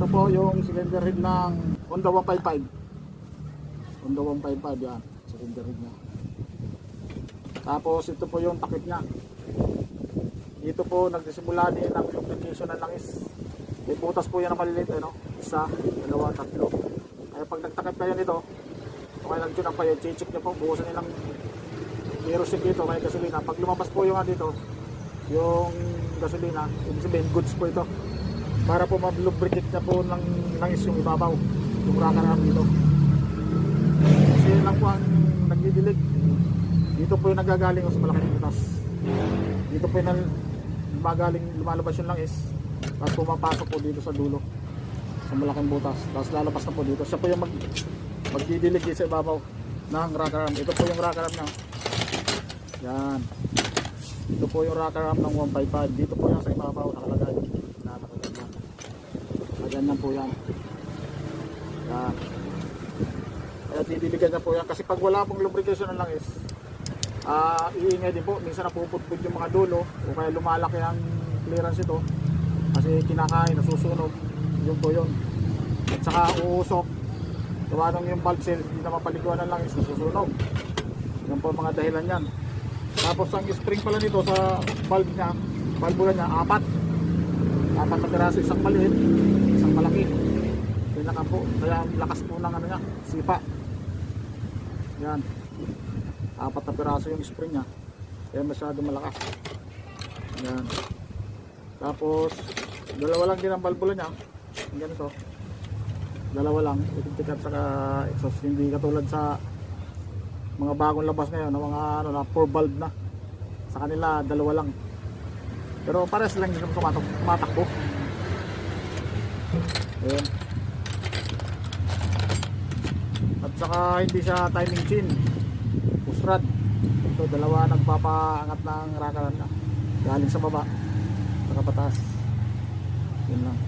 Ito po yung cylinder head ng Honda 155. Honda 155 yan, cylinder head niya. Tapos ito po yung takip niya. Dito po nagsisimula din ang lubrication ng langis. May butas po yan na maliliit, no? Isa, dalawa, tatlo. Kaya pag nagtakip kayo nito, okay lang dyan ang payo, check nyo po, buhusan nilang kerosene dito, may gasolina. Pag lumabas po yung dito, yung gasolina, ibig sabihin goods po ito. Para po ma-lubricate na po ng langis yung ibabaw, yung rocker arm dito. Kasi yun lang po ang nagdidilig. Dito po yung nagagaling sa malaking butas. Dito po yung lumalabas yung langis. Tapos pumapasok po dito sa dulo sa malaking butas. Tapos lalabas na po dito. Siya po yung magdidilig sa ibabaw ng rocker arm. Ito po yung rocker arm na. Yan. Ito po yung rocker arm ng 155. Dito po yan sa ibabaw nakalagay. Ganyan po yan. Yan. Kaya didiligan na po yan. Kasi pag wala pong lubrication ng langis, iingay din po. Minsan napuputpud yung mga dulo o kaya lumalaki ang clearance ito. Kasi kinakain, nasusunog. Yun po yun. At saka uusok. Tuwanong yung valve seal, hindi na mapaliguan ng langis, nasusunog. Yan po mga dahilan yan. Tapos ang spring pala nito sa valve niya, valvula niya, apat na piraso, isang maliit, isang malaki. Pinaka po, kaya ang lakas po ng niya, sipa. Yan. Apat na piraso yung spring niya. Kaya masyado malakas. Yan. Tapos dalawa lang din ang valvula niya. Ganito. Dalawa lang, itik-tik at saka exhaust. Hindi katulad sa mga bagong labas ngayon, na mga na 4 valve na. Sa kanila dalawa lang. Pero pares lang din tumatakbo. Ayan. At saka hindi siya timing chain. Push rod. Ito dalawa nagpapaangat ng rocker na. Galing sa baba, sa pataas. Yun lang.